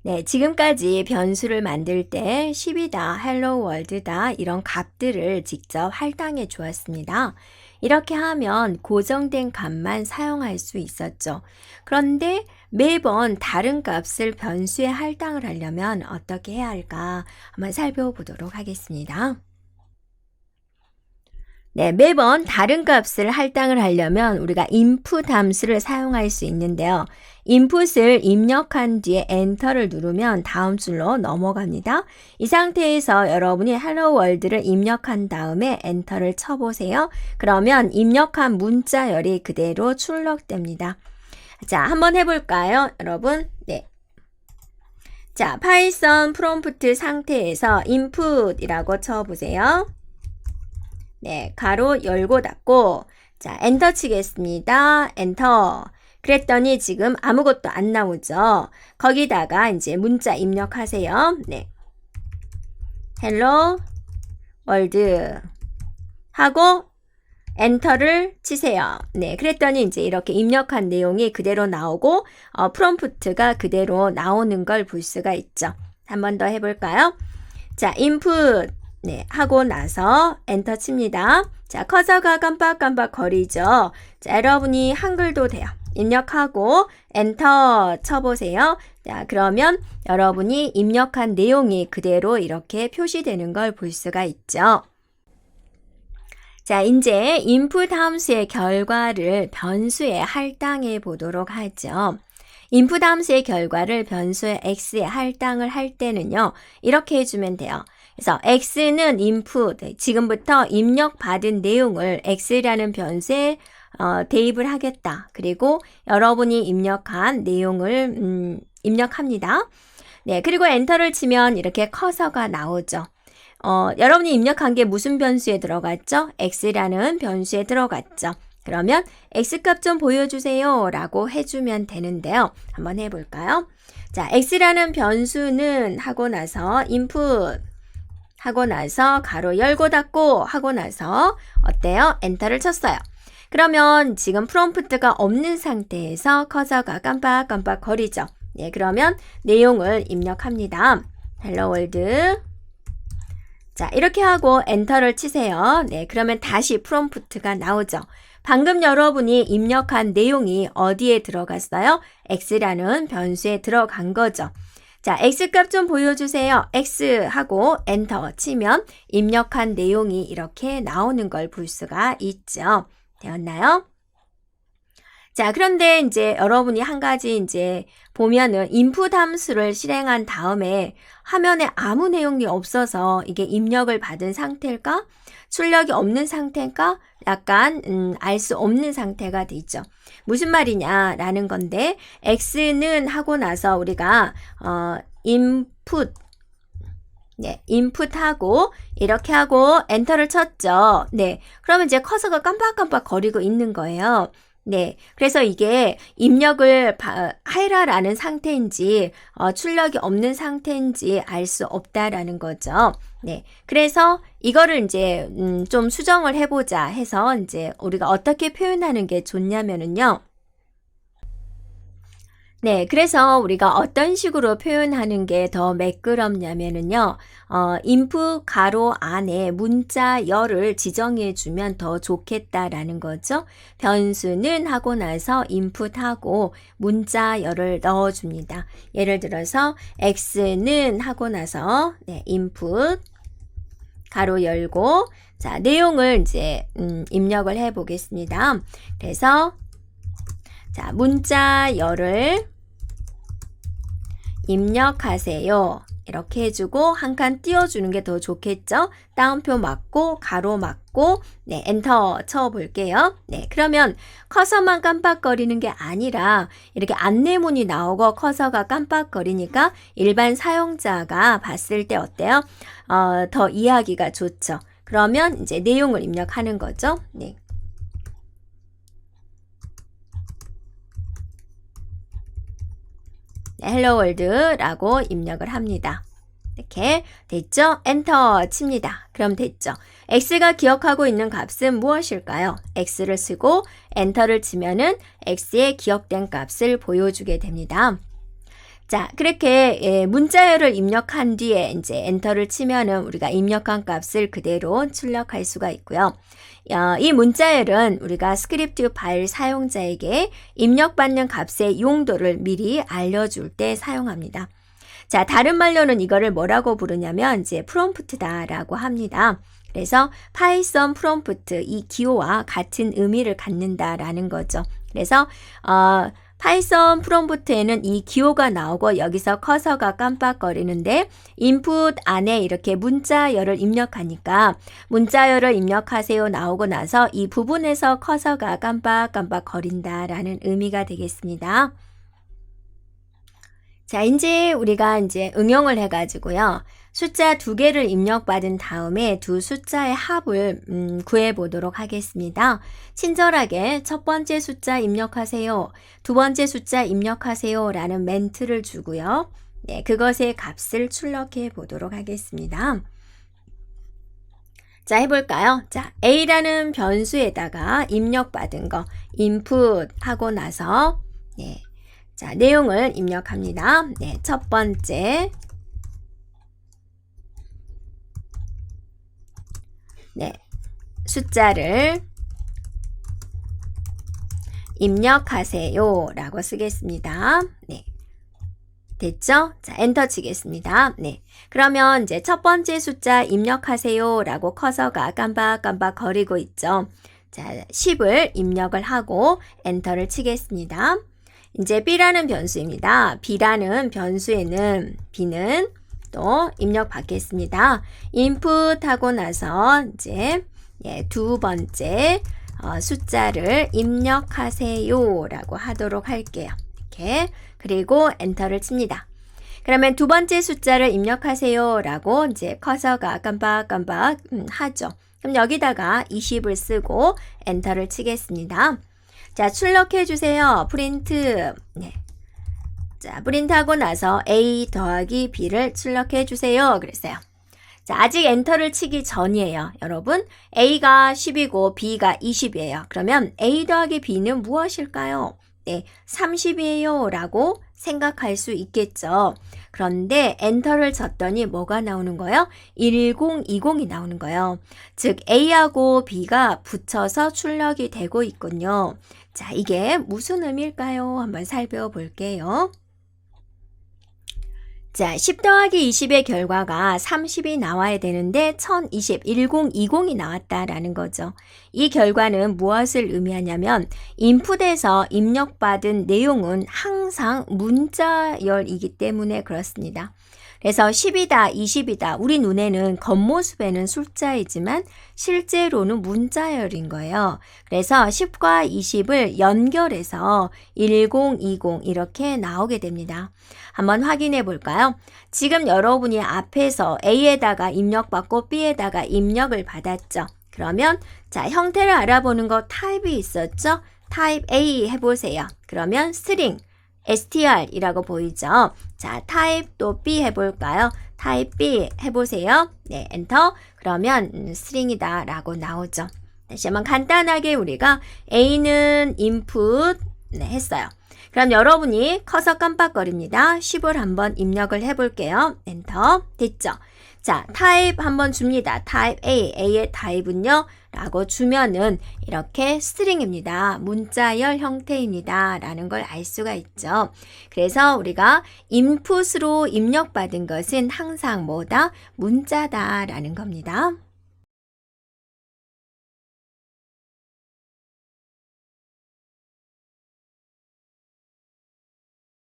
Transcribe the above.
네, 지금까지 변수를 만들 때 10이다, hello world다 이런 값들을 직접 할당해 주었습니다. 이렇게 하면 고정된 값만 사용할 수 있었죠. 그런데 매번 다른 값을 변수에 할당을 하려면 어떻게 해야 할까 한번 살펴보도록 하겠습니다. 네, 매번 다른 값을 할당을 하려면 우리가 input 함수를 사용할 수 있는데요. input을 입력한 뒤에 엔터를 누르면 다음 줄로 넘어갑니다. 이 상태에서 여러분이 hello world를 입력한 다음에 엔터를 쳐보세요. 그러면 입력한 문자열이 그대로 출력됩니다. 자, 한번 해볼까요, 여러분? 네. 자, 파이썬 프롬프트 상태에서 input이라고 쳐보세요. 네, 가로 열고 닫고 자, 엔터 치겠습니다. 엔터. 그랬더니 지금 아무것도 안 나오죠. 거기다가 이제 문자 입력하세요. 네. 헬로 월드 하고 엔터를 치세요. 네, 그랬더니 이제 이렇게 입력한 내용이 그대로 나오고 프롬프트가 그대로 나오는 걸 볼 수가 있죠. 한 번 더 해볼까요? 자, input 네, 하고 나서 엔터 칩니다. 자, 커서가 깜빡깜빡 거리죠. 자, 여러분이 한글도 돼요. 입력하고 엔터 쳐보세요. 자, 그러면 여러분이 입력한 내용이 그대로 이렇게 표시되는 걸 볼 수가 있죠. 자, 이제 input 함수의 결과를 변수에 할당해 보도록 하죠. input 함수의 결과를 변수의 x에 할당을 할 때는요. 이렇게 해주면 돼요. 그래서 x는 input, 지금부터 입력받은 내용을 x라는 변수에 대입을 하겠다. 그리고 여러분이 입력한 내용을 입력합니다. 네, 그리고 엔터를 치면 이렇게 커서가 나오죠. 여러분이 입력한 게 무슨 변수에 들어갔죠? x라는 변수에 들어갔죠. 그러면 x값 좀 보여주세요 라고 해주면 되는데요. 한번 해볼까요? 자, x라는 변수는 하고 나서 input 하고 나서 가로 열고 닫고 하고 나서 어때요? 엔터를 쳤어요. 그러면 지금 프롬프트가 없는 상태에서 커서가 깜빡깜빡 거리죠. 네, 그러면 내용을 입력합니다. hello world. 자, 이렇게 하고 엔터를 치세요. 네, 그러면 다시 프롬프트가 나오죠. 방금 여러분이 입력한 내용이 어디에 들어갔어요? x라는 변수에 들어간 거죠. 자, x값 좀 보여주세요. x 하고 엔터 치면 입력한 내용이 이렇게 나오는 걸 볼 수가 있죠. 되었나요? 자, 그런데 이제 여러분이 한 가지 이제 보면은 input 함수를 실행한 다음에 화면에 아무 내용이 없어서 이게 입력을 받은 상태일까? 출력이 없는 상태일까? 약간 알 수 없는 상태가 되죠. 무슨 말이냐라는 건데 x는 하고 나서 우리가 input 네, input하고 이렇게 하고 엔터를 쳤죠. 네, 그러면 이제 커서가 깜빡깜빡 거리고 있는 거예요. 네, 그래서 이게 입력을 해라라는 상태인지 출력이 없는 상태인지 알 수 없다라는 거죠. 네, 그래서 이거를 이제 좀 수정을 해보자 해서 이제 우리가 어떻게 표현하는 게 좋냐면은요. 네, 그래서 우리가 어떤 식으로 표현하는 게 더 매끄럽냐면은요, input 가로 안에 문자열을 지정해 주면 더 좋겠다라는 거죠. 변수는 하고 나서 input하고 문자열을 넣어 줍니다. 예를 들어서 x는 하고 나서 네, input 가로 열고 자, 내용을 이제 입력을 해 보겠습니다. 그래서 자, 문자열을 입력하세요. 이렇게 해주고 한 칸 띄워주는 게 더 좋겠죠? 따옴표 맞고 가로 맞고 네, 엔터 쳐볼게요. 네, 그러면 커서만 깜빡거리는 게 아니라 이렇게 안내문이 나오고 커서가 깜빡거리니까 일반 사용자가 봤을 때 어때요? 더 이해하기가 좋죠. 그러면 이제 내용을 입력하는 거죠. 네. hello world라고 입력을 합니다. 이렇게 됐죠? 엔터 칩니다. 그럼 됐죠? x가 기억하고 있는 값은 무엇일까요? x를 쓰고 엔터를 치면은 x의 기억된 값을 보여주게 됩니다. 자, 그렇게 문자열을 입력한 뒤에 이제 엔터를 치면은 우리가 입력한 값을 그대로 출력할 수가 있고요. 이 문자열은 우리가 스크립트 파일 사용자에게 입력받는 값의 용도를 미리 알려줄 때 사용합니다. 자, 다른 말로는 이거를 뭐라고 부르냐면 이제 프롬프트다라고 합니다. 그래서 파이썬 프롬프트 이 기호와 같은 의미를 갖는다라는 거죠. 그래서 파이썬 프롬프트에는 이 기호가 나오고 여기서 커서가 깜빡거리는데 인풋 안에 이렇게 문자열을 입력하니까 문자열을 입력하세요 나오고 나서 이 부분에서 커서가 깜빡깜빡거린다라는 의미가 되겠습니다. 자, 이제 우리가 이제 응용을 해가지고요. 숫자 2개를 입력받은 다음에 두 숫자의 합을 구해보도록 하겠습니다. 친절하게 첫 번째 숫자 입력하세요. 두 번째 숫자 입력하세요 라는 멘트를 주고요. 네, 그것의 값을 출력해 보도록 하겠습니다. 자, 해볼까요? 자, A라는 변수에다가 입력받은 거 input 하고 나서 네, 자, 내용을 입력합니다. 네, 첫 번째 네, 숫자를 입력하세요 라고 쓰겠습니다. 네, 됐죠? 자, 엔터 치겠습니다. 네, 그러면 이제 첫 번째 숫자 입력하세요 라고 커서가 깜빡깜빡 거리고 있죠. 자, 10을 입력을 하고 엔터를 치겠습니다. 이제 B라는 변수입니다. B라는 변수에는 B는 또 입력 받겠습니다. input 하고 나서 이제 두 번째 숫자를 입력하세요 라고 하도록 할게요. 이렇게 그리고 엔터를 칩니다. 그러면 두 번째 숫자를 입력하세요 라고 이제 커서가 깜빡깜빡 하죠. 그럼 여기다가 20을 쓰고 엔터를 치겠습니다. 자, 출력해 주세요. 프린트. 네. 자, 프린트하고 나서 A 더하기 B를 출력해 주세요. 그랬어요. 자, 아직 엔터를 치기 전이에요. 여러분, A가 10이고 B가 20이에요. 그러면 A 더하기 B는 무엇일까요? 네, 30이에요. 라고 생각할 수 있겠죠. 그런데 엔터를 쳤더니 뭐가 나오는 거예요? 1020이 나오는 거예요. 즉, A하고 B가 붙여서 출력이 되고 있군요. 자, 이게 무슨 의미일까요? 한번 살펴볼게요. 자, 10 더하기 20의 결과가 30이 나와야 되는데 1020, 1020이 나왔다라는 거죠. 이 결과는 무엇을 의미하냐면 인풋에서 입력받은 내용은 항상 문자열이기 때문에 그렇습니다. 그래서 10이다, 20이다. 우리 눈에는 겉모습에는 숫자이지만 실제로는 문자열인 거예요. 그래서 10과 20을 연결해서 1020 이렇게 나오게 됩니다. 한번 확인해 볼까요? 지금 여러분이 앞에서 A에다가 입력받고 B에다가 입력을 받았죠. 그러면 자, 형태를 알아보는 거 타입이 있었죠? 타입 A 해보세요. 그러면 string str이라고 보이죠? 자, 타입 또 B 해볼까요? 타입 B 해보세요. 네, 엔터. 그러면 string이다 라고 나오죠. 다시 한번 간단하게 우리가 A는 input 했어요. 그럼 여러분이 커서 깜빡거립니다. 10을 한번 입력을 해볼게요. 엔터. 됐죠? 자, 타입 한번 줍니다. 타입 A, A의 타입은요? 라고 주면은 이렇게 스트링입니다. 문자열 형태입니다. 라는 걸 알 수가 있죠. 그래서 우리가 인풋으로 입력받은 것은 항상 뭐다? 문자다 라는 겁니다.